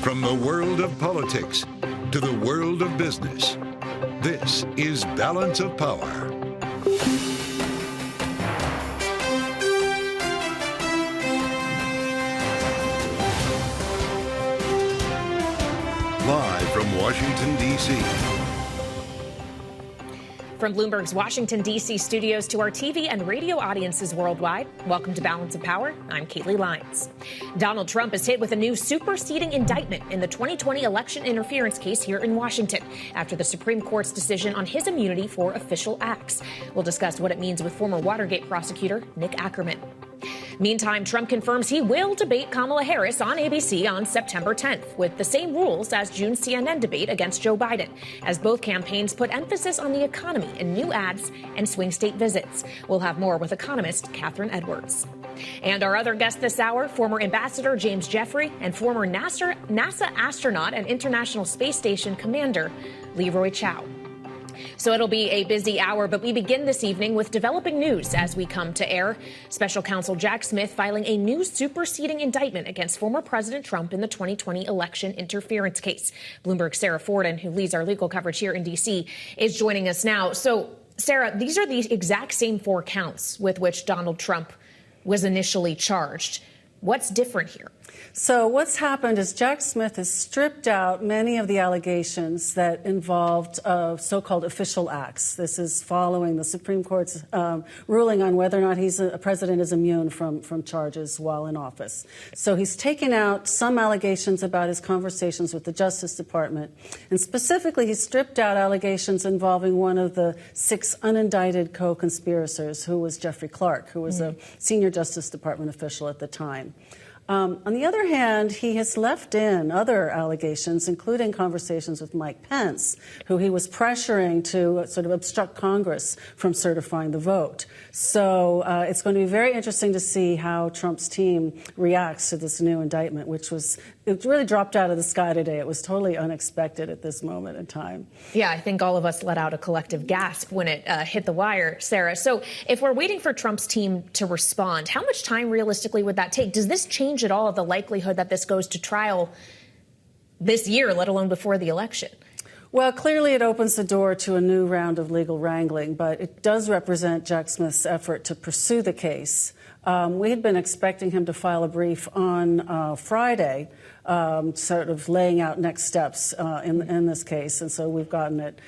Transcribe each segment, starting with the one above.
From the world of politics to the world of business, this is Balance of Power. Live from Washington, D.C. From Bloomberg's Washington, D.C. studios to our TV and radio audiences worldwide, welcome to Balance of Power. I'm Caitlin Lyons. Donald Trump is hit with a new superseding indictment in the 2020 election interference case here in Washington after the Supreme Court's decision on his immunity for official acts. We'll discuss what it means with former Watergate prosecutor Nick Akerman. Meantime, Trump confirms he will debate Kamala Harris on ABC on September 10th with the same rules as June's CNN debate against Joe Biden, as both campaigns put emphasis on the economy in new ads and swing state visits. We'll have more with economist Kathryn Edwards. And our other guest this hour, former Ambassador James Jeffrey and former NASA astronaut and International Space Station commander Leroy Chiao. So it'll be a busy hour, but we begin this evening with developing news as we come to air. Special Counsel Jack Smith filing a new superseding indictment against former President Trump in the 2020 election interference case. Bloomberg's Sara Forden, who leads our legal coverage here in D.C., is joining us now. So, Sara, these are the exact same 4 counts with which Donald Trump was initially charged. What's different here? So what's happened is Jack Smith has stripped out many of the allegations that involved so-called official acts. This is following the Supreme Court's ruling on whether or not a president is immune from charges while in office. So he's taken out some allegations about his conversations with the Justice Department. And specifically, he stripped out allegations involving one of the 6 unindicted co-conspirators, who was Jeffrey Clark, who was a senior Justice Department official at the time. On the other hand, he has left in other allegations, including conversations with Mike Pence, who he was pressuring to sort of obstruct Congress from certifying the vote. So it's going to be very interesting to see how Trump's team reacts to this new indictment, it really dropped out of the sky today. It was totally unexpected at this moment in time. Yeah, I think all of us let out a collective gasp when it hit the wire, Sara. So if we're waiting for Trump's team to respond, how much time realistically would that take? Does this change at all the likelihood that this goes to trial this year, let alone before the election? Well, clearly it opens the door to a new round of legal wrangling, but it does represent Jack Smith's effort to pursue the case. We had been expecting him to file a brief on Friday, sort of laying out next steps in this case, and so we've gotten it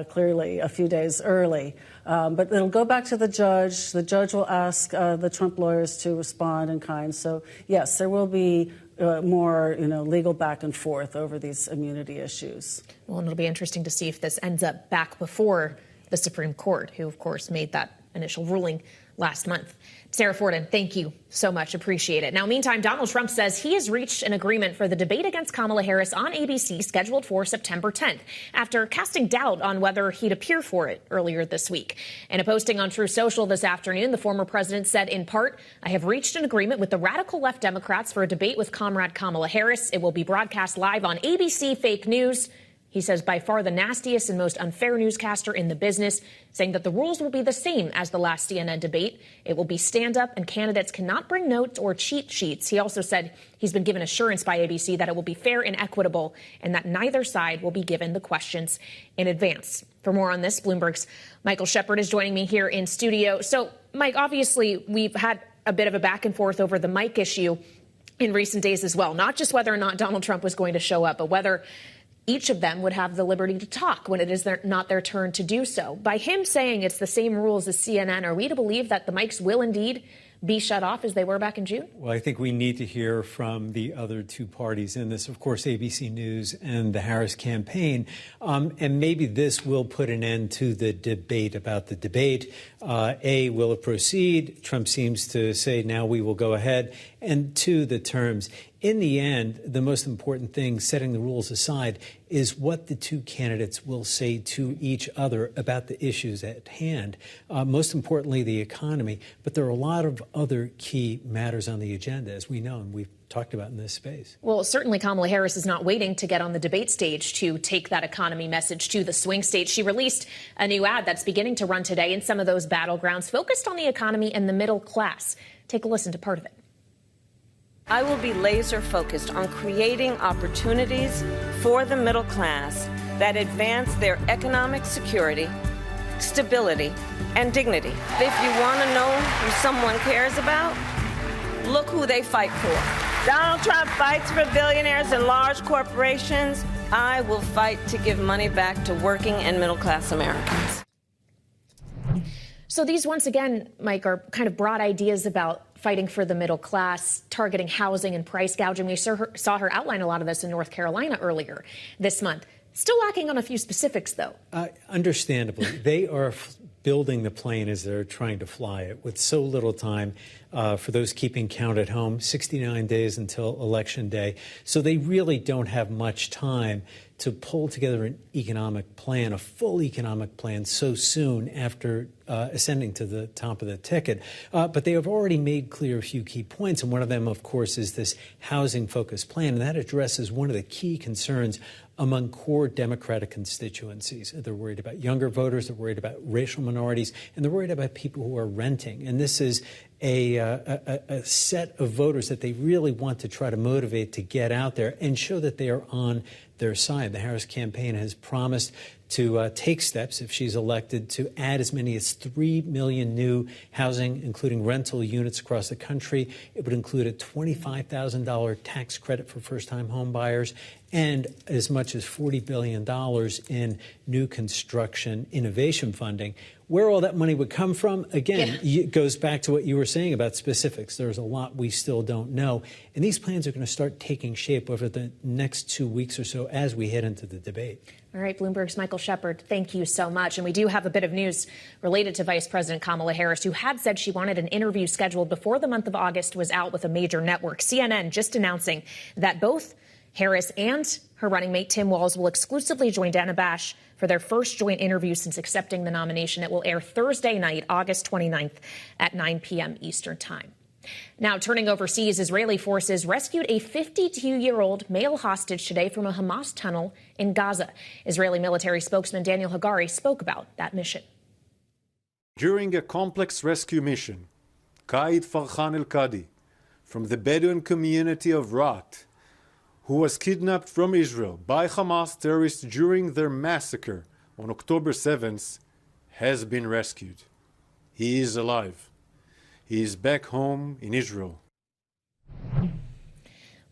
clearly a few days early. But it'll go back to the judge. The judge will ask the Trump lawyers to respond in kind. So, yes, there will be more, legal back and forth over these immunity issues. Well, and it'll be interesting to see if this ends up back before the Supreme Court, who, of course, made that initial ruling last month. Sara Forden, thank you so much. Appreciate it. Now, meantime, Donald Trump says he has reached an agreement for the debate against Kamala Harris on ABC scheduled for September 10th after casting doubt on whether he'd appear for it earlier this week. In a posting on True Social this afternoon, the former president said, in part, I have reached an agreement with the radical left Democrats for a debate with Comrade Kamala Harris. It will be broadcast live on ABC Fake News. He says by far the nastiest and most unfair newscaster in the business, saying that the rules will be the same as the last CNN debate. It will be stand-up and candidates cannot bring notes or cheat sheets. He also said he's been given assurance by ABC that it will be fair and equitable and that neither side will be given the questions in advance. For more on this, Bloomberg's Michael Shepard is joining me here in studio. So, Mike, obviously we've had a bit of a back and forth over the mic issue in recent days as well, not just whether or not Donald Trump was going to show up, but whether each of them would have the liberty to talk when it is not their turn to do so. By him saying it's the same rules as CNN, are we to believe that the mics will indeed be shut off as they were back in June? Well, I think we need to hear from the other 2 parties in this, of course, ABC News and the Harris campaign. And maybe this will put an end to the debate about the debate. Will it proceed? Trump seems to say now we will go ahead. And 2, the terms. In the end, the most important thing, setting the rules aside, is what the 2 candidates will say to each other about the issues at hand. Most importantly, the economy. But there are a lot of other key matters on the agenda, as we know, and we've talked about in this space. Well, certainly Kamala Harris is not waiting to get on the debate stage to take that economy message to the swing state. She released a new ad that's beginning to run today in some of those battlegrounds focused on the economy and the middle class. Take a listen to part of it. I will be laser focused on creating opportunities for the middle class that advance their economic security, stability, and dignity. If you want to know who someone cares about, look who they fight for. Donald Trump fights for billionaires and large corporations. I will fight to give money back to working and middle-class Americans. So these, once again, Mike, are kind of broad ideas about fighting for the middle class, targeting housing and price gouging. We saw her outline a lot of this in North Carolina earlier this month. Still lacking on a few specifics, though. Understandably, they are building the plane as they're trying to fly it with so little time. For those keeping count at home, 69 days until Election Day. So they really don't have much time to pull together an economic plan, a full economic plan, so soon after ascending to the top of the ticket. But they have already made clear a few key points. And one of them, of course, is this housing-focused plan. And that addresses one of the key concerns among core Democratic constituencies. They're worried about younger voters, they're worried about racial minorities, and they're worried about people who are renting. And this is a set of voters that they really want to try to motivate to get out there and show that they are on their side. The Harris campaign has promised to take steps, if she's elected, to add as many as 3 million new housing, including rental units across the country. It would include a $25,000 tax credit for first-time home buyers and as much as $40 billion in new construction innovation funding. Where all that money would come from, again, it goes back to what you were saying about specifics. There's a lot we still don't know. And these plans are going to start taking shape over the next 2 weeks or so as we head into the debate. All right, Bloomberg's Michael Shepard, thank you so much. And we do have a bit of news related to Vice President Kamala Harris, who had said she wanted an interview scheduled before the month of August was out with a major network. CNN just announcing that both Harris and her running mate Tim Walz will exclusively join Dana Bash for their first joint interview since accepting the nomination. It will air Thursday night, August 29th at 9 p.m. Eastern Time. Now, turning overseas, Israeli forces rescued a 52-year-old male hostage today from a Hamas tunnel in Gaza. Israeli military spokesman Daniel Hagari spoke about that mission. During a complex rescue mission, Qaid Farhan al-Qadi from the Bedouin community of Rat, who was kidnapped from Israel by Hamas terrorists during their massacre on October 7th, has been rescued. He is alive. He is back home in Israel.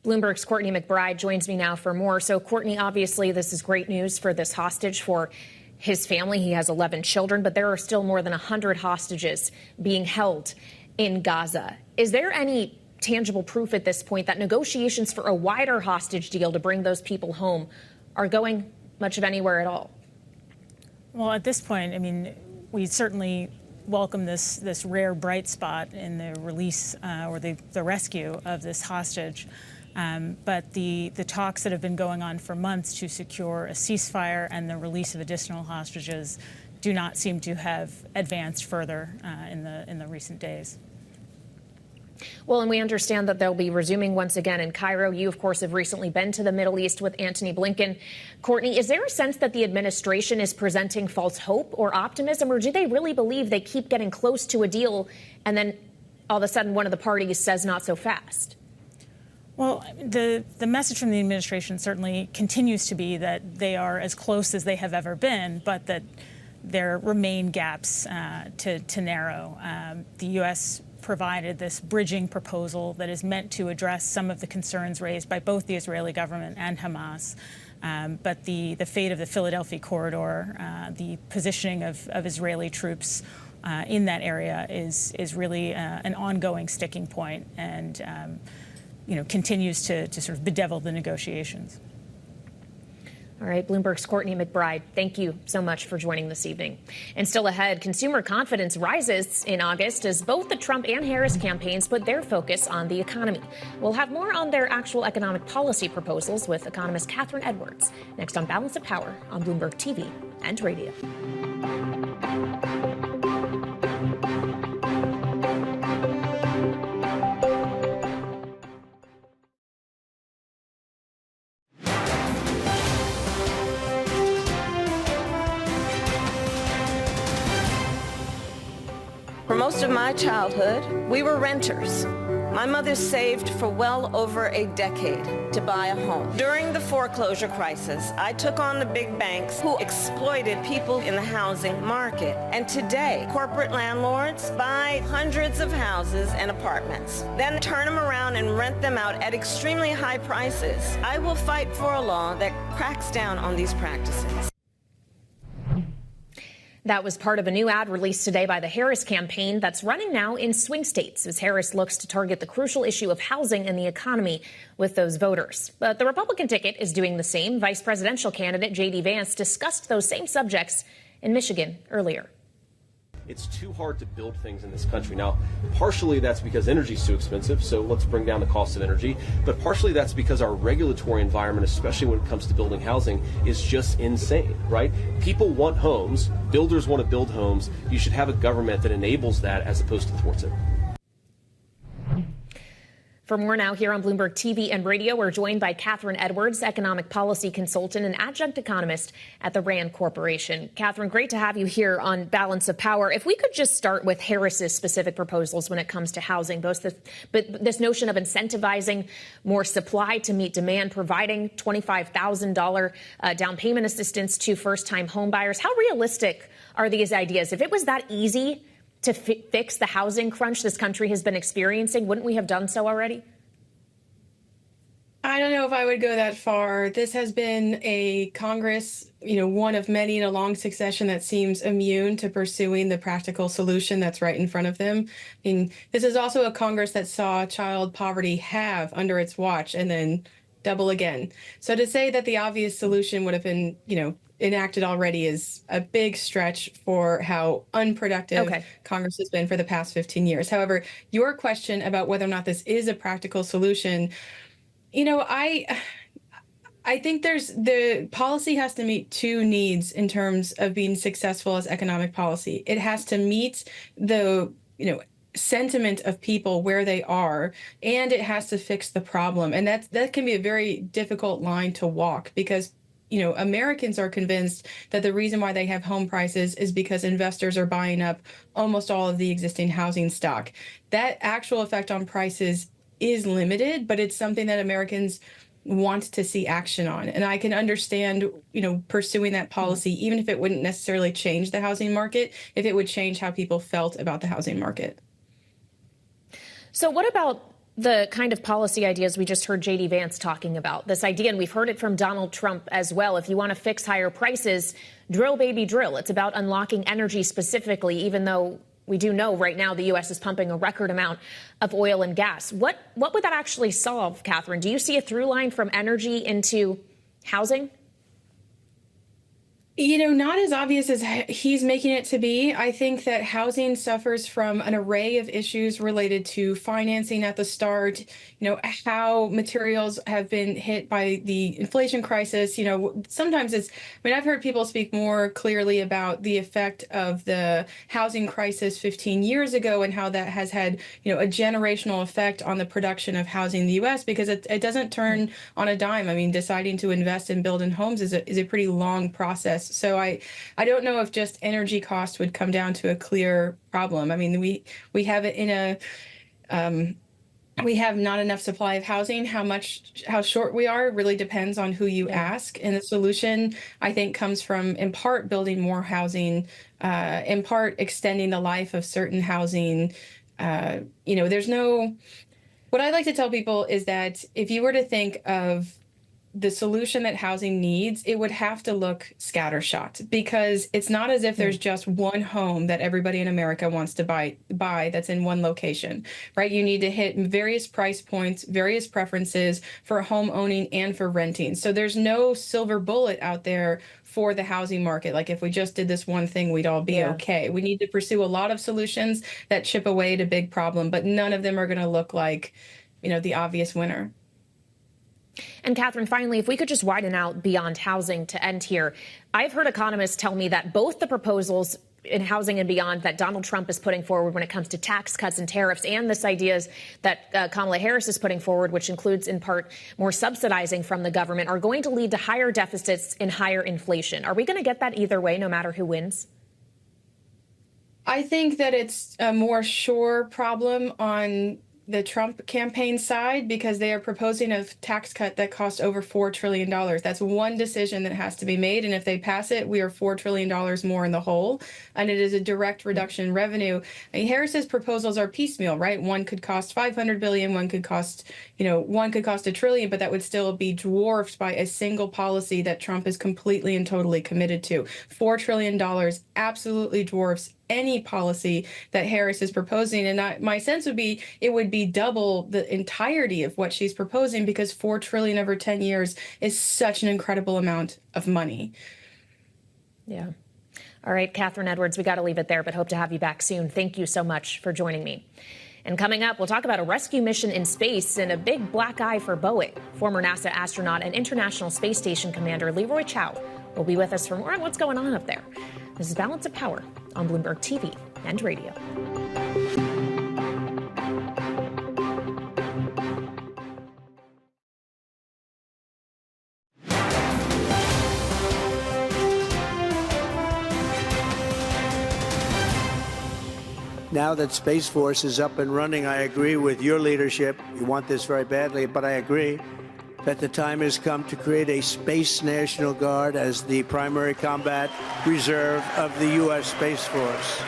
Bloomberg's Courtney McBride joins me now for more. So, Courtney, obviously this is great news for this hostage, for his family. He has 11 children, but there are still more than 100 hostages being held in Gaza. Is there any tangible proof at this point that negotiations for a wider hostage deal to bring those people home are going much of anywhere at all? Well, at this point, I mean, we certainly welcome this rare bright spot in the release or the rescue of this hostage. But the talks that have been going on for months to secure a ceasefire and the release of additional hostages do not seem to have advanced further in the recent days. Well, and we understand that they'll be resuming once again in Cairo. You, of course, have recently been to the Middle East with Antony Blinken. Courtney, is there a sense that the administration is presenting false hope or optimism, or do they really believe they keep getting close to a deal and then all of a sudden one of the parties says not so fast? Well, the message from the administration certainly continues to be that they are as close as they have ever been, but that there remain gaps to narrow. The U.S. provided this bridging proposal that is meant to address some of the concerns raised by both the Israeli government and Hamas. But the fate of the Philadelphia corridor, the positioning of Israeli troops in that area is really an ongoing sticking point and continues to sort of bedevil the negotiations. All right, Bloomberg's Courtney McBride, thank you so much for joining this evening. And still ahead, consumer confidence rises in August as both the Trump and Harris campaigns put their focus on the economy. We'll have more on their actual economic policy proposals with economist Kathryn Edwards next on Balance of Power on Bloomberg TV and radio. For most of my childhood, we were renters. My mother saved for well over a decade to buy a home. During the foreclosure crisis, I took on the big banks who exploited people in the housing market. And today, corporate landlords buy hundreds of houses and apartments, then turn them around and rent them out at extremely high prices. I will fight for a law that cracks down on these practices. That was part of a new ad released today by the Harris campaign that's running now in swing states as Harris looks to target the crucial issue of housing and the economy with those voters. But the Republican ticket is doing the same. Vice presidential candidate J.D. Vance discussed those same subjects in Michigan earlier. It's too hard to build things in this country. Now, partially that's because energy is too expensive, so let's bring down the cost of energy. But partially that's because our regulatory environment, especially when it comes to building housing, is just insane, right? People want homes. Builders want to build homes. You should have a government that enables that as opposed to thwarts it. For more now here on Bloomberg TV and radio, we're joined by Kathryn Edwards, economic policy consultant and adjunct economist at the RAND Corporation. Kathryn, great to have you here on Balance of Power. If we could just start with Harris's specific proposals when it comes to housing, but this notion of incentivizing more supply to meet demand, providing $25,000 down payment assistance to first-time home buyers. How realistic are these ideas? If it was that easy to fix the housing crunch this country has been experiencing, wouldn't we have done so already? I don't know if I would go that far. This has been a Congress, one of many in a long succession that seems immune to pursuing the practical solution that's right in front of them. I mean, this is also a Congress that saw child poverty halve under its watch and then double again. So to say that the obvious solution would have been, enacted already is a big stretch for how unproductive Congress has been for the past 15 years. However, your question about whether or not this is a practical solution, I think the policy has to meet two needs in terms of being successful as economic policy. It has to meet the, sentiment of people where they are, and it has to fix the problem. And that can be a very difficult line to walk because Americans are convinced that the reason why they have home prices is because investors are buying up almost all of the existing housing stock. That actual effect on prices is limited, but it's something that Americans want to see action on. And I can understand, pursuing that policy, even if it wouldn't necessarily change the housing market, if it would change how people felt about the housing market. So what about the kind of policy ideas we just heard J.D. Vance talking about? This idea, and we've heard it from Donald Trump as well, if you want to fix higher prices, drill, baby, drill. It's about unlocking energy specifically, even though we do know right now the U.S. is pumping a record amount of oil and gas. What would that actually solve, Kathryn? Do you see a through line from energy into housing? Not as obvious as he's making it to be. I think that housing suffers from an array of issues related to financing at the start, how materials have been hit by the inflation crisis. Sometimes I've heard people speak more clearly about the effect of the housing crisis 15 years ago and how that has had, a generational effect on the production of housing in the U.S. because it doesn't turn on a dime. I mean, deciding to invest and build in homes is a pretty long process. So I don't know if just energy costs would come down to a clear problem. I mean, we have it in we have not enough supply of housing. How short we are really depends on who you ask. And the solution, I think, comes from, in part, building more housing, in part, extending the life of certain housing. What I like to tell people is that if you were to think of the solution that housing needs, it would have to look scattershot because it's not as if there's just one home that everybody in America wants to buy that's in one location, right? You need to hit various price points, various preferences for home owning and for renting. So there's no silver bullet out there for the housing market. Like if we just did this one thing, we'd all be okay. We need to pursue a lot of solutions that chip away at a big problem, but none of them are going to look like, the obvious winner. And Kathryn, finally, if we could just widen out beyond housing to end here. I've heard economists tell me that both the proposals in housing and beyond that Donald Trump is putting forward when it comes to tax cuts and tariffs and this ideas that Kamala Harris is putting forward, which includes in part more subsidizing from the government, are going to lead to higher deficits and higher inflation. Are we going to get that either way, no matter who wins? I think that it's a more sure problem on the Trump campaign side because they are proposing a tax cut that costs over $4 trillion. That's one decision that has to be made. And if they pass it, we are $4 trillion more in the hole. And it is a direct reduction in revenue. I mean, Harris's proposals are piecemeal, right? One could cost $500 billion, one could cost $1 trillion, but that would still be dwarfed by a single policy that Trump is completely and totally committed to. $4 trillion absolutely dwarfs any policy that Harris is proposing. And my sense would be it would be double the entirety of what she's proposing because $4 trillion over 10 years is such an incredible amount of money. Yeah. All right, Kathryn Edwards, we got to leave it there, but hope to have you back soon. Thank you so much for joining me. And coming up, we'll talk about a rescue mission in space and a big black eye for Boeing. Former NASA astronaut and International Space Station Commander Leroy Chiao will be with us for more on what's going on up there. This is Balance of Power on Bloomberg TV and radio. Now that Space Force is up and running, I agree with your leadership. You want this very badly, but I agree that the time has come to create a Space National Guard as the primary combat reserve of the U.S. Space Force.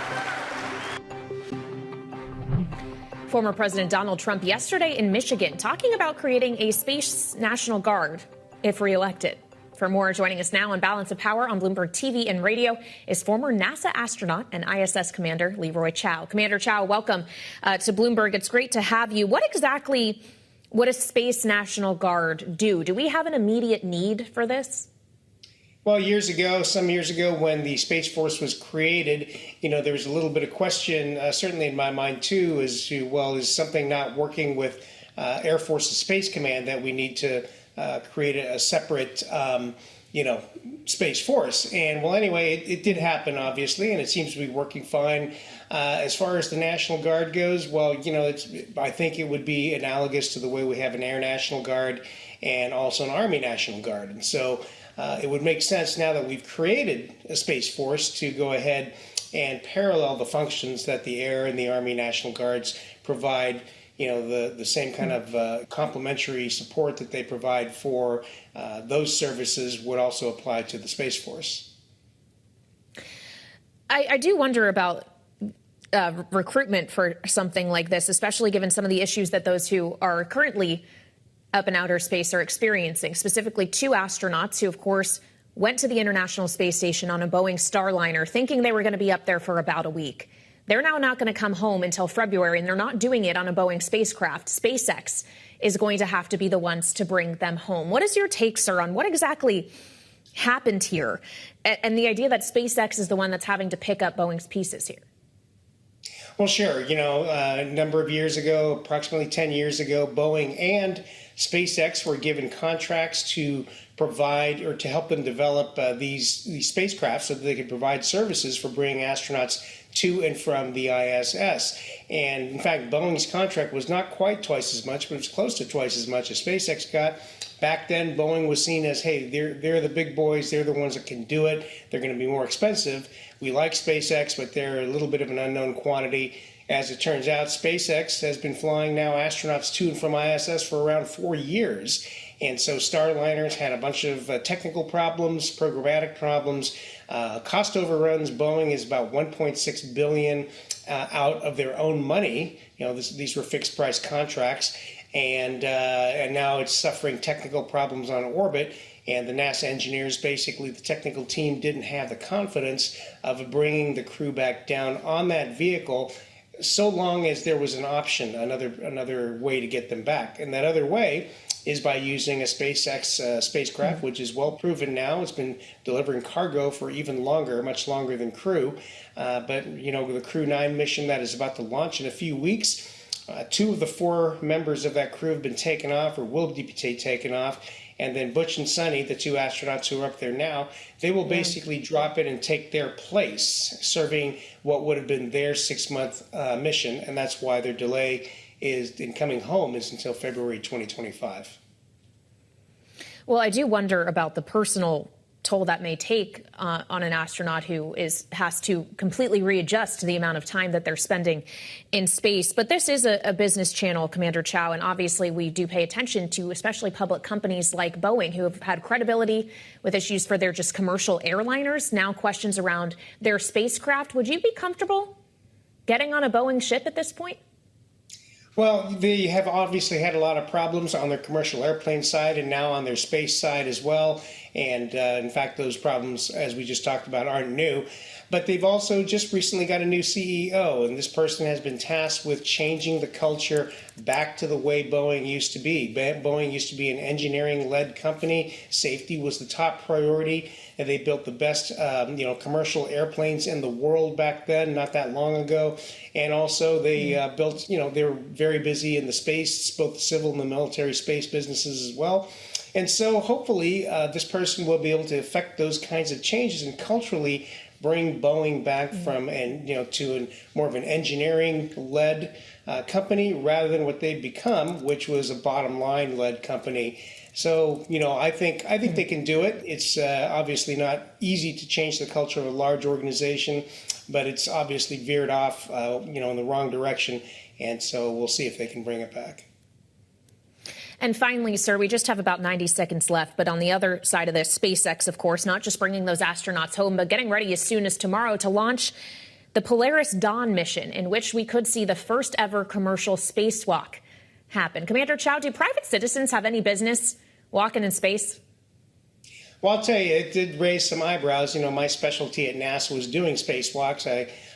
Former President Donald Trump yesterday in Michigan talking about creating a Space National Guard if reelected. For more, joining us now on Balance of Power on Bloomberg TV and radio is former NASA astronaut and ISS Commander Leroy Chiao. Commander Chiao, welcome to Bloomberg. It's great to have you. What exactly would a Space National Guard do? Do we have an immediate need for this? Well, some years ago, when the Space Force was created, there was a little bit of question, certainly in my mind, too, as to, well, is something not working with Air Force's Space Command that we need to create a separate, Space Force? And, well, anyway, it did happen, obviously, and it seems to be working fine. As far as the National Guard goes, well, I think it would be analogous to the way we have an Air National Guard and also an Army National Guard. And so it would make sense now that we've created a Space Force to go ahead and parallel the functions that the Air and the Army National Guards provide, the same kind of complementary support that they provide for those services would also apply to the Space Force. I do wonder about recruitment for something like this, especially given some of the issues that those who are currently up in outer space are experiencing, specifically 2 astronauts who, of course, went to the International Space Station on a Boeing Starliner thinking they were going to be up there for about a week. They're now not going to come home until February, and they're not doing it on a Boeing spacecraft. SpaceX is going to have to be the ones to bring them home. What is your take, sir, on what exactly happened here and the idea that SpaceX is the one that's having to pick up Boeing's pieces here? Well, sure. A number of years ago, approximately 10 years ago, Boeing and SpaceX were given contracts to provide or to help them develop these spacecraft so that they could provide services for bringing astronauts to and from the ISS. And in fact, Boeing's contract was not quite twice as much, but it was close to twice as much as SpaceX got. Back then, Boeing was seen as, hey, they're the big boys. They're the ones that can do it. They're going to be more expensive. We like SpaceX, but they're a little bit of an unknown quantity. As it turns out, SpaceX has been flying now astronauts to and from ISS for around 4 years. And so Starliners had a bunch of technical problems, programmatic problems, cost overruns. Boeing is about $1.6 billion out of their own money. These were fixed price contracts. And now it's suffering technical problems on orbit. And the NASA engineers, basically the technical team, didn't have the confidence of bringing the crew back down on that vehicle so long as there was an option, another way to get them back. And that other way is by using a SpaceX spacecraft, which is well proven now. It's been delivering cargo for even longer, much longer than Crew. But the Crew 9 mission that is about to launch in a few weeks, 2 of the 4 members of that crew have been taken off or will be taken off. And then Butch and Sunny, the 2 astronauts who are up there now, they will basically drop in and take their place, serving what would have been their 6-month mission. And that's why their delay in coming home is until February 2025. Well, I do wonder about the personal toll that may take on an astronaut who has to completely readjust to the amount of time that they're spending in space. But this is a business channel, Commander Chiao, and obviously we do pay attention to especially public companies like Boeing, who have had credibility with issues for their just commercial airliners. Now questions around their spacecraft. Would you be comfortable getting on a Boeing ship at this point? Well, they have obviously had a lot of problems on their commercial airplane side and now on their space side as well. And in fact, those problems, as we just talked about, aren't new. But they've also just recently got a new CEO, and this person has been tasked with changing the culture back to the way Boeing used to be. Boeing used to be an engineering-led company. Safety was the top priority, and they built the best, commercial airplanes in the world back then, not that long ago. And also, they built, they were very busy in the space, both the civil and the military space businesses as well. And so, hopefully, this person will be able to affect those kinds of changes and culturally bring Boeing back from to more of an engineering-led company rather than what they've become, which was a bottom-line-led company. So, I think they can do it. It's obviously not easy to change the culture of a large organization, but it's obviously veered off, in the wrong direction. And so we'll see if they can bring it back. And finally, sir, we just have about 90 seconds left. But on the other side of this, SpaceX, of course, not just bringing those astronauts home, but getting ready as soon as tomorrow to launch the Polaris Dawn mission, in which we could see the first ever commercial spacewalk happen. Commander Chiao, do private citizens have any business walking in space? Well, I'll tell you, it did raise some eyebrows. My specialty at NASA was doing spacewalks.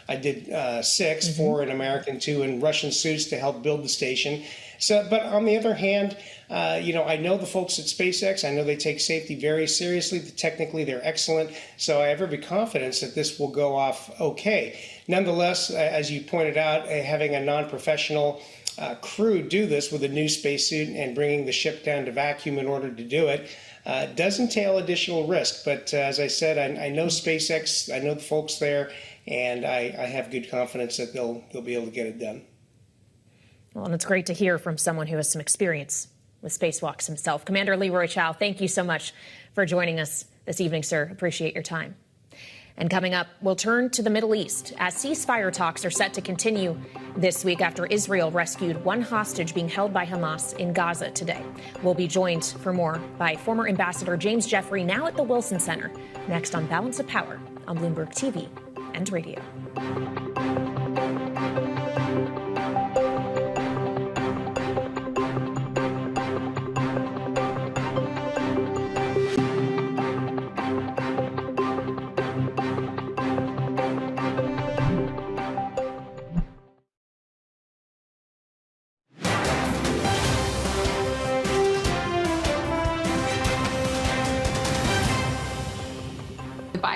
I did 6, 4 in American, 2 in Russian suits to help build the station. So, but on the other hand, I know the folks at SpaceX. I know they take safety very seriously. Technically, they're excellent. So I have every confidence that this will go off okay. Nonetheless, as you pointed out, having a non-professional crew do this with a new spacesuit and bringing the ship down to vacuum in order to do it does entail additional risk. But as I said, I know SpaceX. I know the folks there, and I have good confidence that they'll be able to get it done. Well, and it's great to hear from someone who has some experience with spacewalks himself. Commander Leroy Chiao, thank you so much for joining us this evening, sir. Appreciate your time. And coming up, we'll turn to the Middle East as ceasefire talks are set to continue this week after Israel rescued one hostage being held by Hamas in Gaza today. We'll be joined for more by former Ambassador James Jeffrey, now at the Wilson Center, next on Balance of Power on Bloomberg TV and radio.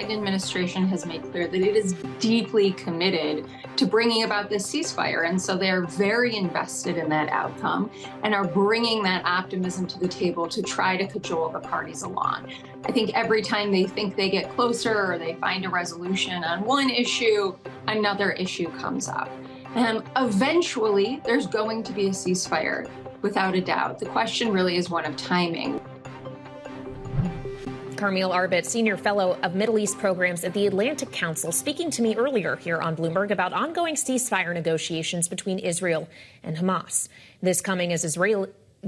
Administration has made clear that it is deeply committed to bringing about this ceasefire. And so they're very invested in that outcome and are bringing that optimism to the table to try to cajole the parties along. I think every time they think they get closer or they find a resolution on one issue, another issue comes up. And eventually there's going to be a ceasefire, without a doubt. The question really is one of timing. Carmel Arbit, Senior Fellow of Middle East Programs at the Atlantic Council, speaking to me earlier here on Bloomberg about ongoing ceasefire negotiations between Israel and Hamas. This coming as the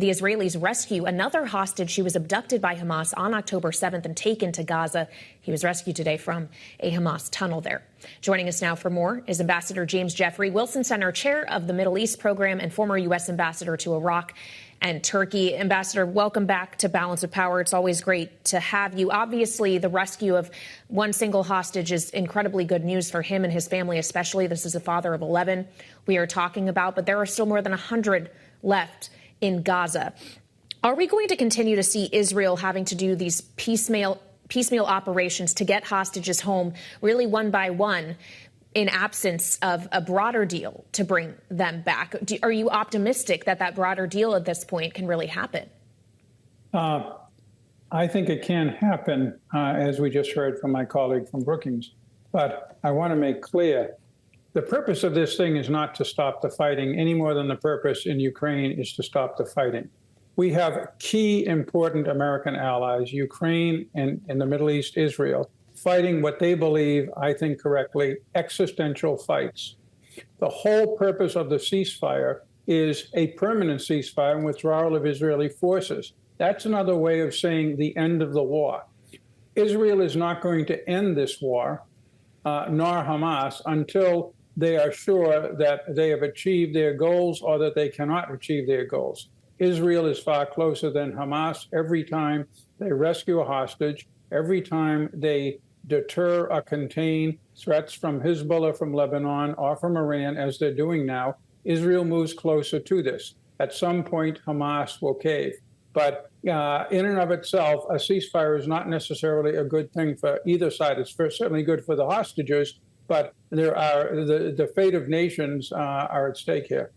Israelis rescue another hostage who was abducted by Hamas on October 7th and taken to Gaza. He was rescued today from a Hamas tunnel there. Joining us now for more is Ambassador James Jeffrey, Wilson Center Chair of the Middle East Program and former U.S. Ambassador to Iraq and Turkey. Ambassador, welcome back to Balance of Power. It's always great to have you. Obviously, the rescue of one single hostage is incredibly good news for him and his family, especially. This is a father of 11 we are talking about, but there are still more than 100 left in Gaza. Are we going to continue to see Israel having to do these piecemeal operations to get hostages home, really one by one, in absence of a broader deal to bring them back? Are you optimistic that that broader deal at this point can really happen? I think it can happen, as we just heard from my colleague from Brookings. But I want to make clear, the purpose of this thing is not to stop the fighting any more than the purpose in Ukraine is to stop the fighting. We have key important American allies, Ukraine and in the Middle East, Israel, fighting what they believe, I think correctly, existential fights. The whole purpose of the ceasefire is a permanent ceasefire and withdrawal of Israeli forces. That's another way of saying the end of the war. Israel is not going to end this war, nor Hamas, until they are sure that they have achieved their goals or that they cannot achieve their goals. Israel is far closer than Hamas every time they rescue a hostage, every time they deter or contain threats from Hezbollah, from Lebanon, or from Iran, as they're doing now. Israel moves closer to this. At some point, Hamas will cave. But in and of itself, a ceasefire is not necessarily a good thing for either side. It's certainly good for the hostages, but there are the fate of nations are at stake here.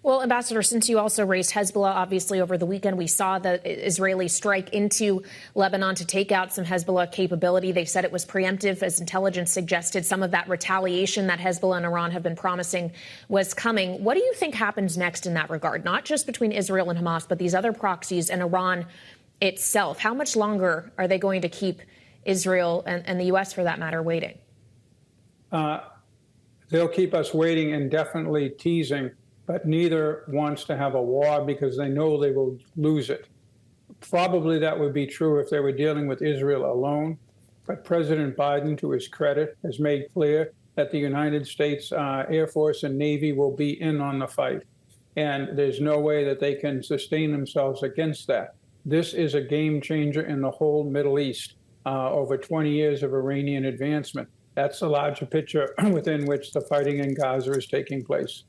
Well, Ambassador, since you also raised Hezbollah, obviously over the weekend we saw the Israelis strike into Lebanon to take out some Hezbollah capability. They said it was preemptive, as intelligence suggested. Some of that retaliation that Hezbollah and Iran have been promising was coming. What do you think happens next in that regard? Not just between Israel and Hamas, but these other proxies and Iran itself. How much longer are they going to keep Israel and the U.S., for that matter, waiting? They'll keep us waiting, indefinitely teasing. But neither wants to have a war because they know they will lose it. Probably that would be true if they were dealing with Israel alone. But President Biden, to his credit, has made clear that the United States Air Force and Navy will be in on the fight. And there's no way that they can sustain themselves against that. This is a game changer in the whole Middle East. Over 20 years of Iranian advancement. That's the larger picture within which the fighting in Gaza is taking place.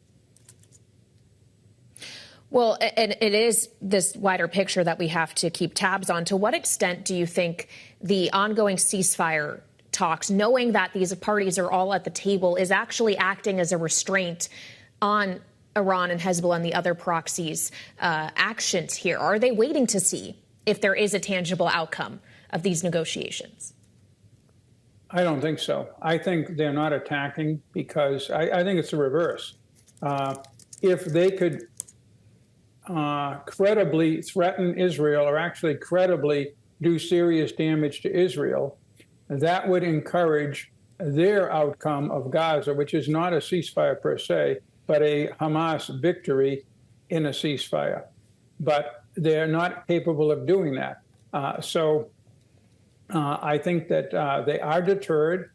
Well, and it is this wider picture that we have to keep tabs on. To what extent do you think the ongoing ceasefire talks, knowing that these parties are all at the table, is actually acting as a restraint on Iran and Hezbollah and the other proxies' actions here? Are they waiting to see if there is a tangible outcome of these negotiations? I don't think so. I think they're not attacking because I think it's the reverse. If they could credibly threaten Israel or actually credibly do serious damage to Israel, that would encourage their outcome of Gaza, which is not a ceasefire per se, but a Hamas victory in a ceasefire. But they're not capable of doing that. So I think that they are deterred.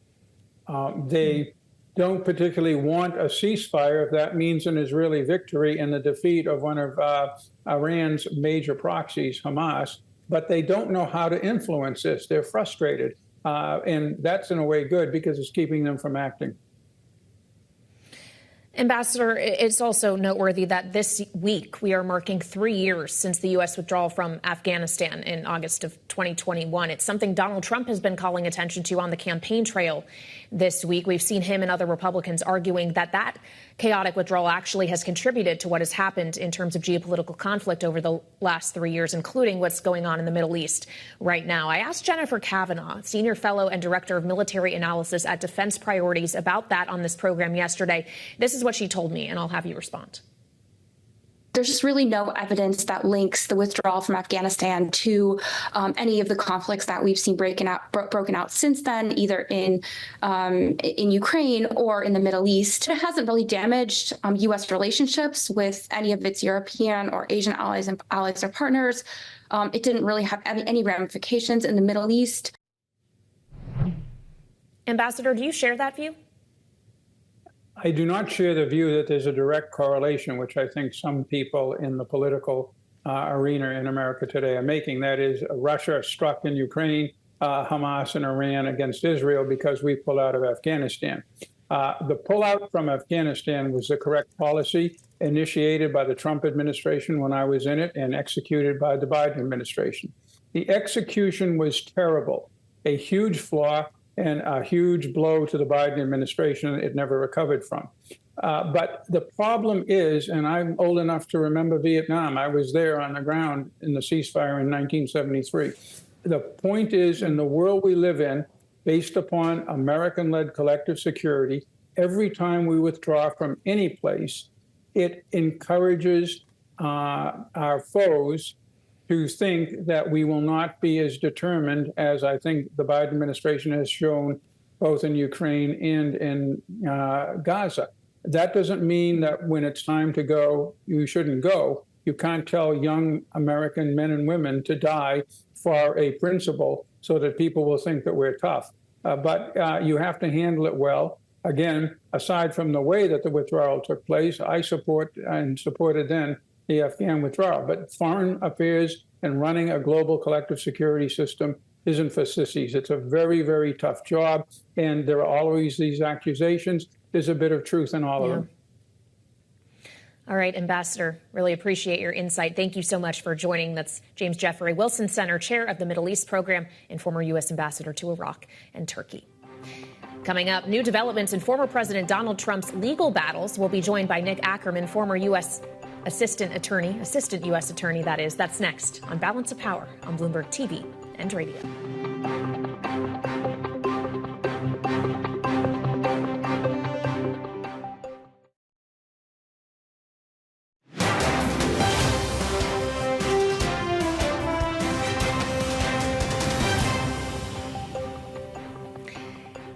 They don't particularly want a ceasefire if that means an Israeli victory and the defeat of one of Iran's major proxies, Hamas. But they don't know how to influence this. They're frustrated. And that's in a way good because it's keeping them from acting. Ambassador, it's also noteworthy that this week we are marking 3 years since the U.S. withdrawal from Afghanistan in August of 2021. It's something Donald Trump has been calling attention to on the campaign trail this week. We've seen him and other Republicans arguing that that chaotic withdrawal actually has contributed to what has happened in terms of geopolitical conflict over the last 3 years, including what's going on in the Middle East right now. I asked Jennifer Kavanaugh, Senior Fellow and Director of Military Analysis at Defense Priorities, about that on this program yesterday. This is what she told me, and I'll have you respond. There's just really no evidence that links the withdrawal from Afghanistan to any of the conflicts that we've seen broken out since then, either in Ukraine or in the Middle East. It hasn't really damaged U.S. relationships with any of its European or Asian allies or partners. It didn't really have any ramifications in the Middle East. Ambassador, do you share that view? I do not share the view that there's a direct correlation, which I think some people in the political arena in America today are making. That is, Russia struck in Ukraine, Hamas and Iran against Israel because we pulled out of Afghanistan. The pullout from Afghanistan was the correct policy, initiated by the Trump administration when I was in it and executed by the Biden administration. The execution was terrible, a huge flaw, and a huge blow to the Biden administration it never recovered from. But the problem is, and I'm old enough to remember Vietnam, I was there on the ground in the ceasefire in 1973. The point is, in the world we live in, based upon American-led collective security, every time we withdraw from any place, it encourages our foes to think that we will not be as determined as I think the Biden administration has shown both in Ukraine and in Gaza. That doesn't mean that when it's time to go, you shouldn't go. You can't tell young American men and women to die for a principle so that people will think that we're tough. But you have to handle it well. Again, aside from the way that the withdrawal took place, I support and supported then the Afghan withdrawal. But foreign affairs and running a global collective security system isn't for sissies. It's a very, very tough job. And there are always these accusations. There's a bit of truth in all of them. All right, Ambassador, really appreciate your insight. Thank you so much for joining. That's James Jeffrey Wilson Center, chair of the Middle East Program and former U.S. ambassador to Iraq and Turkey. Coming up, new developments in former President Donald Trump's legal battles. We'll be joined by Nick Akerman, former U.S. assistant U.S. attorney, that is. That's next on Balance of Power on Bloomberg TV and radio.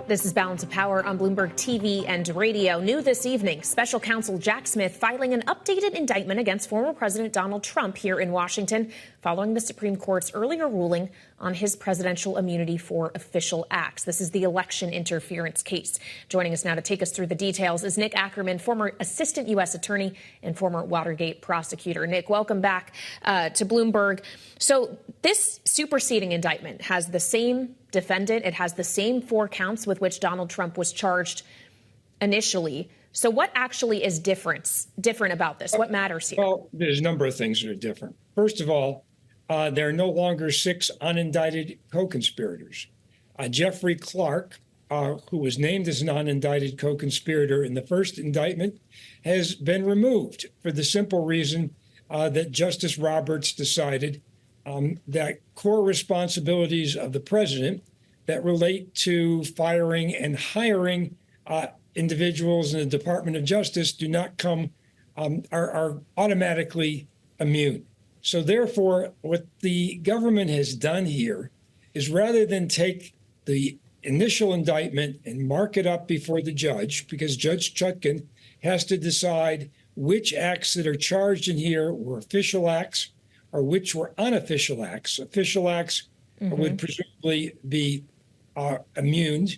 This is Balance of Power on Bloomberg TV and radio. New this evening, Special Counsel Jack Smith filing an updated indictment against former President Donald Trump here in Washington, following the Supreme Court's earlier ruling on his presidential immunity for official acts. This is the election interference case. Joining us now to take us through the details is Nick Akerman, former assistant U.S. attorney and former Watergate prosecutor. Nick, welcome back to Bloomberg. So this superseding indictment has the same defendant. It has the same 4 counts with which Donald Trump was charged initially. So what actually is different about this? What matters here? Well, there's a number of things that are different. First of all, there are no longer 6 unindicted co-conspirators. Jeffrey Clark, who was named as an unindicted co-conspirator in the first indictment, has been removed for the simple reason that Justice Roberts decided that core responsibilities of the president that relate to firing and hiring individuals in the Department of Justice do not come, are automatically immune. So therefore, what the government has done here is rather than take the initial indictment and mark it up before the judge, because Judge Chutkan has to decide which acts that are charged in here were official acts or which were unofficial acts. Official acts would presumably be immune.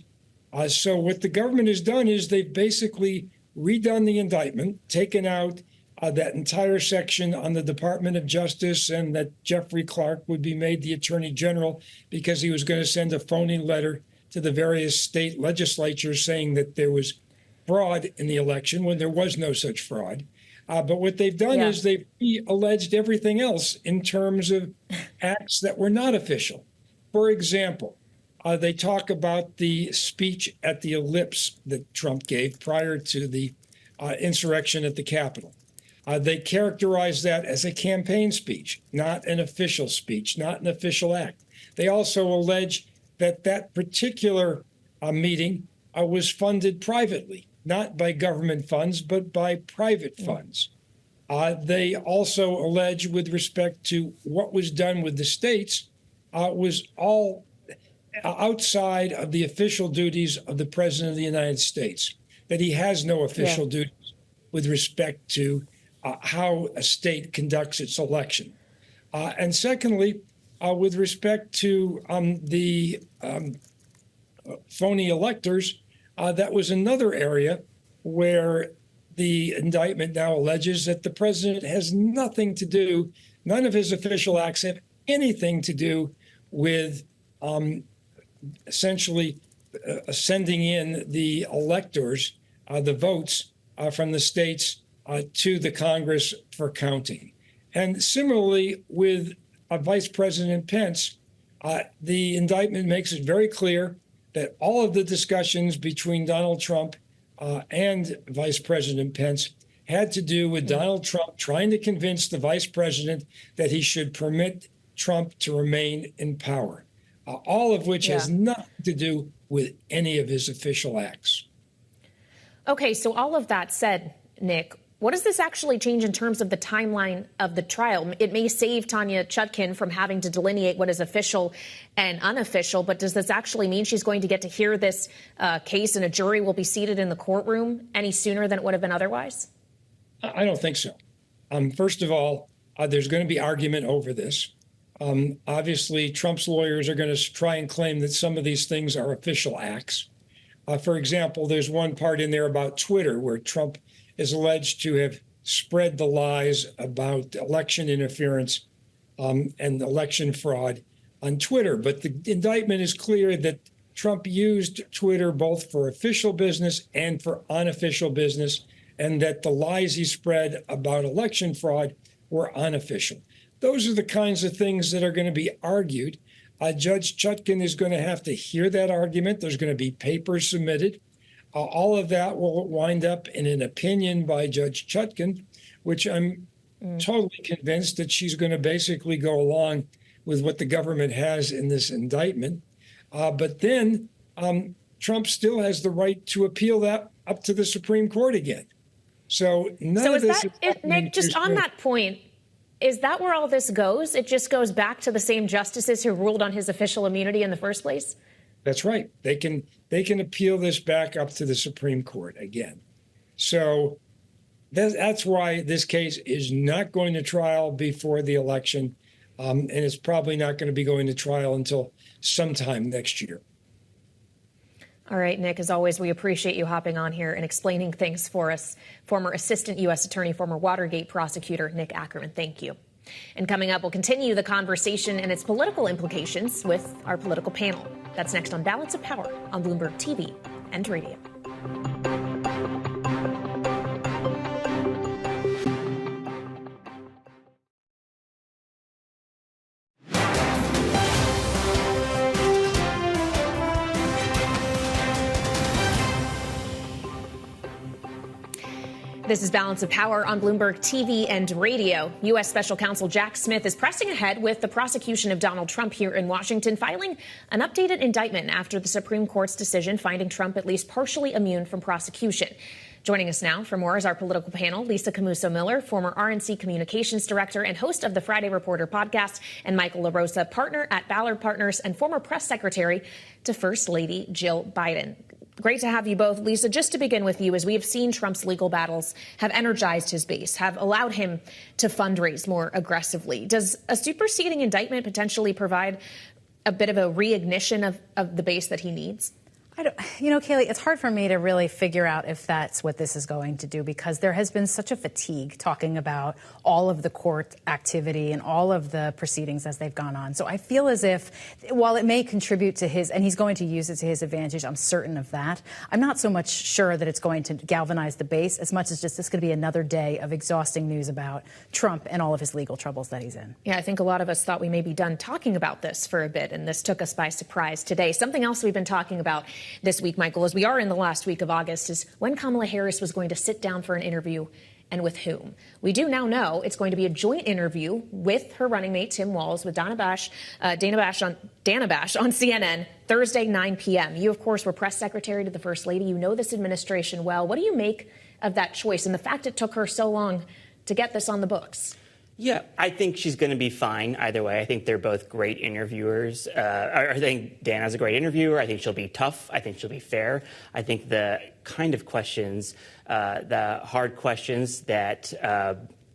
So what the government has done is they've basically redone the indictment, taken out that entire section on the Department of Justice and that Jeffrey Clark would be made the Attorney General because he was going to send a phony letter to the various state legislatures saying that there was fraud in the election when there was no such fraud. But what they've done is they've alleged everything else in terms of acts that were not official. For example, they talk about the speech at the Ellipse that Trump gave prior to the insurrection at the Capitol. They characterize that as a campaign speech, not an official speech, not an official act. They also allege that that particular meeting was funded privately, not by government funds, but by private funds. They also allege with respect to what was done with the states was all outside of the official duties of the President of the United States, that he has no official duties with respect to how a state conducts its election. And secondly, with respect to the phony electors, that was another area where the indictment now alleges that the president has nothing to do, none of his official acts have anything to do with essentially sending in the electors, the votes from the states to the Congress for counting. And similarly with Vice President Pence, the indictment makes it very clear that all of the discussions between Donald Trump and Vice President Pence had to do with Donald Trump trying to convince the vice president that he should permit Trump to remain in power, all of which has nothing to do with any of his official acts. Okay, so all of that said, Nick, What does this actually change in terms of the timeline of the trial? It may save Tanya Chutkan from having to delineate what is official and unofficial, but does this actually mean she's going to get to hear this case and a jury will be seated in the courtroom any sooner than it would have been otherwise? I don't think so. First of all, there's going to be argument over this. Obviously, Trump's lawyers are going to try and claim that some of these things are official acts. For example, there's one part in there about Twitter where Trump is alleged to have spread the lies about election interference and election fraud on Twitter. But the indictment is clear that Trump used Twitter both for official business and for unofficial business, and that the lies he spread about election fraud were unofficial. Those are the kinds of things that are going to be argued. Judge Chutkan is going to have to hear that argument. There's going to be papers submitted. All of that will wind up in an opinion by Judge Chutkan, which I'm totally convinced that she's going to basically go along with what the government has in this indictment. But then Trump still has the right to appeal that up to the Supreme Court again. So none of this. Nick, just on that point, is that where all this goes? It just goes back to the same justices who ruled on his official immunity in the first place? That's right. They can appeal this back up to the Supreme Court again. So that's why this case is not going to trial before the election, and it's probably not going to be going to trial until sometime next year. All right, Nick, as always, we appreciate you hopping on here and explaining things for us. Former Assistant U.S. Attorney, former Watergate prosecutor Nick Akerman, thank you. And coming up, we'll continue the conversation and its political implications with our political panel. That's next on Balance of Power on Bloomberg TV and radio. This is Balance of Power on Bloomberg TV and radio. U.S. Special Counsel Jack Smith is pressing ahead with the prosecution of Donald Trump here in Washington, filing an updated indictment after the Supreme Court's decision finding Trump at least partially immune from prosecution. Joining us now for more is our political panel, Lisa Camuso-Miller, former RNC Communications Director and host of the Friday Reporter podcast, and Michael LaRosa, partner at Ballard Partners and former press secretary to First Lady Jill Biden. Great to have you both. Lisa, just to begin with you, as we have seen Trump's legal battles have energized his base, have allowed him to fundraise more aggressively. Does a superseding indictment potentially provide a bit of a reignition of the base that he needs? Kayleigh, it's hard for me to really figure out if that's what this is going to do, because there has been such a fatigue talking about all of the court activity and all of the proceedings as they've gone on. So I feel as if, while it may contribute to his, and he's going to use it to his advantage, I'm certain of that, I'm not so much sure that it's going to galvanize the base as much as just it's going to be another day of exhausting news about Trump and all of his legal troubles that he's in. Yeah, I think a lot of us thought we may be done talking about this for a bit, and this took us by surprise today. Something else we've been talking about this week, Michael, as we are in the last week of August, is when Kamala Harris was going to sit down for an interview and with whom. We do now know it's going to be a joint interview with her running mate, Tim Walz, with Dana Bash on CNN Thursday, 9 p.m. You, of course, were press secretary to the First Lady. You know this administration well. What do you make of that choice and the fact it took her so long to get this on the books? Yeah, I think she's going to be fine either way. I think they're both great interviewers. I think Dana's a great interviewer. I think she'll be tough. I think she'll be fair. I think the kind of questions, the hard questions that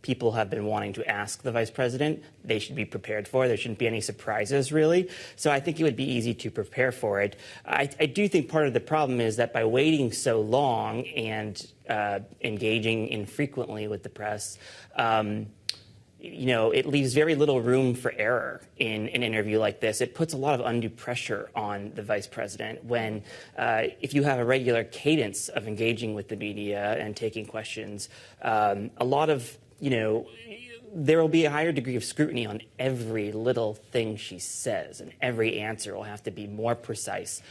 people have been wanting to ask the vice president, they should be prepared for. There shouldn't be any surprises, really. So I think it would be easy to prepare for it. I do think part of the problem is that by waiting so long and engaging infrequently with the press, it leaves very little room for error in an interview like this. It puts a lot of undue pressure on the vice president when, if you have a regular cadence of engaging with the media and taking questions, a lot of, there will be a higher degree of scrutiny on every little thing she says, and every answer will have to be more precise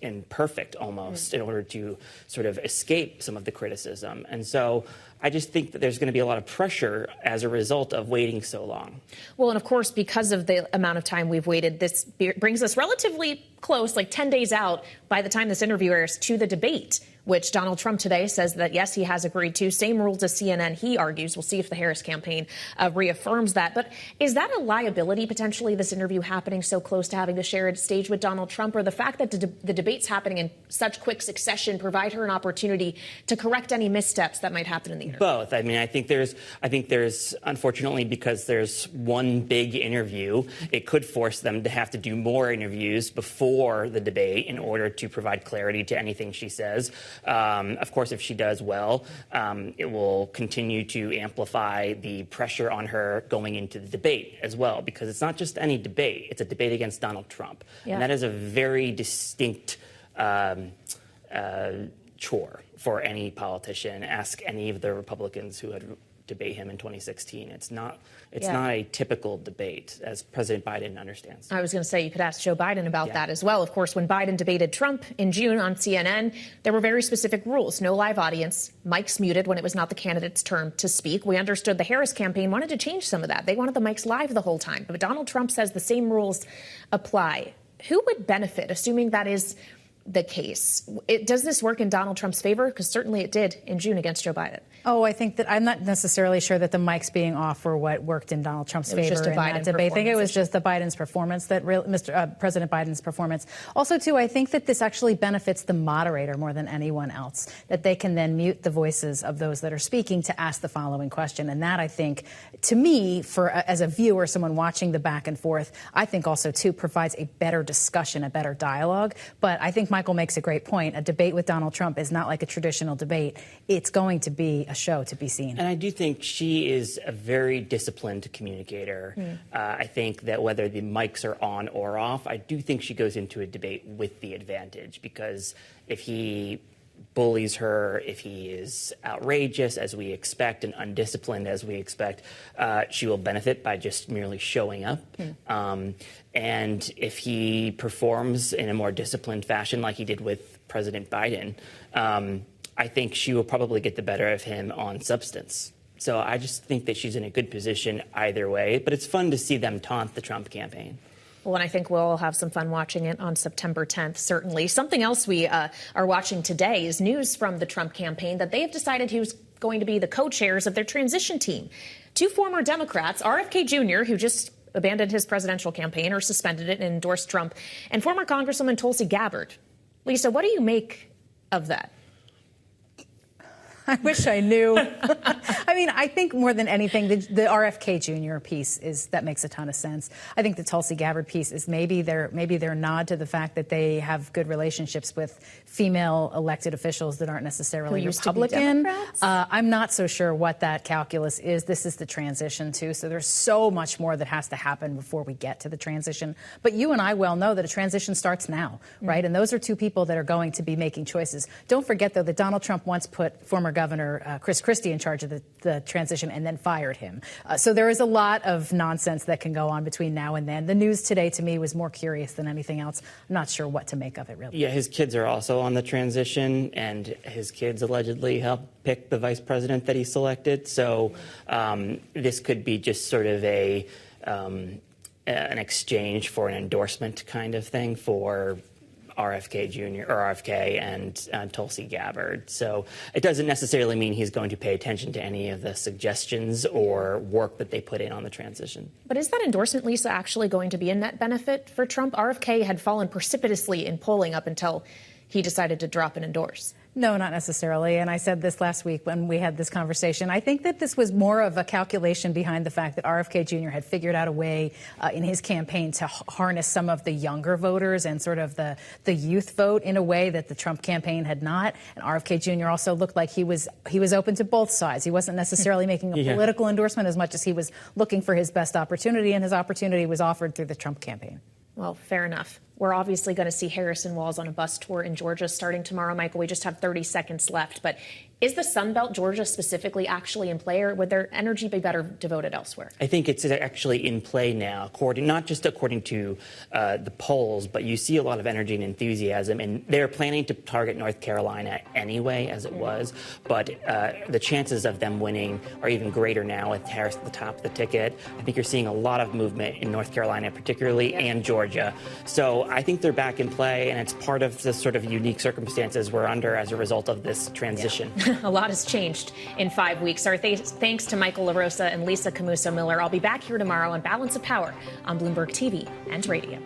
and perfect almost in order to sort of escape some of the criticism. And so I just think that there's going to be a lot of pressure as a result of waiting so long. Well, and of course, because of the amount of time we've waited, this brings us relatively close, like 10 days out by the time this interview airs, to the debate which Donald Trump today says that, yes, he has agreed to. Same rules as CNN, he argues. We'll see if the Harris campaign reaffirms that. But is that a liability, potentially, this interview happening so close to having to share a stage with Donald Trump, or the fact that the debates happening in such quick succession provide her an opportunity to correct any missteps that might happen in the interview? Both. I mean, I think there's, unfortunately, because there's one big interview, it could force them to have to do more interviews before the debate in order to provide clarity to anything she says. Of course, if she does well, it will continue to amplify the pressure on her going into the debate as well, because it's not just any debate. It's a debate against Donald Trump. Yeah. And that is a very distinct chore for any politician. Ask any of the Republicans who had debate him in 2016. It's not a typical debate, as President Biden understands. I was going to say, you could ask Joe Biden about that as well. Of course, when Biden debated Trump in June on CNN, there were very specific rules. No live audience, mics muted when it was not the candidate's turn to speak. We understood the Harris campaign wanted to change some of that. They wanted the mics live the whole time. But Donald Trump says the same rules apply. Who would benefit, assuming that is the case? Does this work in Donald Trump's favor? Because certainly it did in June against Joe Biden. Oh, I think that I'm not necessarily sure that the mics being off were what worked in Donald Trump's favor in that debate. I think it was just the Biden's performance, President Biden's performance. Also, too, I think that this actually benefits the moderator more than anyone else, that they can then mute the voices of those that are speaking to ask the following question. And that, I think, to me, as a viewer, someone watching the back and forth, I think also, too, provides a better discussion, a better dialogue. But I think Michael makes a great point. A debate with Donald Trump is not like a traditional debate. It's going to be a show to be seen. And I do think she is a very disciplined communicator. I think that whether the mics are on or off, I do think she goes into a debate with the advantage, because if he bullies her, if he is outrageous, as we expect, and undisciplined, as we expect, she will benefit by just merely showing up. And if he performs in a more disciplined fashion, like he did with President Biden, I think she will probably get the better of him on substance. So I just think that she's in a good position either way. But it's fun to see them taunt the Trump campaign. Well, and I think we'll have some fun watching it on September 10th, certainly. Something else we are watching today is news from the Trump campaign that they have decided who's going to be the co-chairs of their transition team. Two former Democrats, RFK Jr., who just abandoned his presidential campaign or suspended it and endorsed Trump, and former Congresswoman Tulsi Gabbard. Lisa, what do you make of that? I wish I knew. I mean, I think more than anything, the RFK Jr. piece that makes a ton of sense. I think the Tulsi Gabbard piece is maybe their nod to the fact that they have good relationships with female elected officials that aren't necessarily Republican. I'm not so sure what that calculus is. This is the transition too, so there's so much more that has to happen before we get to the transition. But you and I well know that a transition starts now, right? And those are two people that are going to be making choices. Don't forget, though, that Donald Trump once put former Governor Chris Christie in charge of the transition and then fired him. So there is a lot of nonsense that can go on between now and then. The news today, to me, was more curious than anything else. I'm not sure what to make of it, really. Yeah, his kids are also on the transition, and his kids allegedly helped pick the vice president that he selected. So this could be just sort of an exchange for an endorsement kind of thing for RFK Jr. or RFK and Tulsi Gabbard. So it doesn't necessarily mean he's going to pay attention to any of the suggestions or work that they put in on the transition. But is that endorsement, Lisa, actually going to be a net benefit for Trump? RFK had fallen precipitously in polling up until he decided to drop and endorse. No, not necessarily. And I said this last week when we had this conversation. I think that this was more of a calculation behind the fact that RFK Jr. had figured out a way in his campaign to harness some of the younger voters and sort of the youth vote in a way that the Trump campaign had not. And RFK Jr. also looked like he was open to both sides. He wasn't necessarily making a political endorsement as much as he was looking for his best opportunity, and his opportunity was offered through the Trump campaign. Well, fair enough. We're obviously going to see Harris and Walz on a bus tour in Georgia starting tomorrow. Michael, we just have 30 seconds left. But is the Sun Belt, Georgia specifically, actually in play, or would their energy be better devoted elsewhere? I think it's actually in play now, not just according to the polls, but you see a lot of energy and enthusiasm. And they're planning to target North Carolina anyway, as it was. But the chances of them winning are even greater now with Harris at the top of the ticket. I think you're seeing a lot of movement in North Carolina particularly, and Georgia. So I think they're back in play, and it's part of the sort of unique circumstances we're under as a result of this transition. Yeah. A lot has changed in 5 weeks. Our thanks to Michael LaRosa and Lisa Camuso Miller. I'll be back here tomorrow on Balance of Power on Bloomberg TV and radio.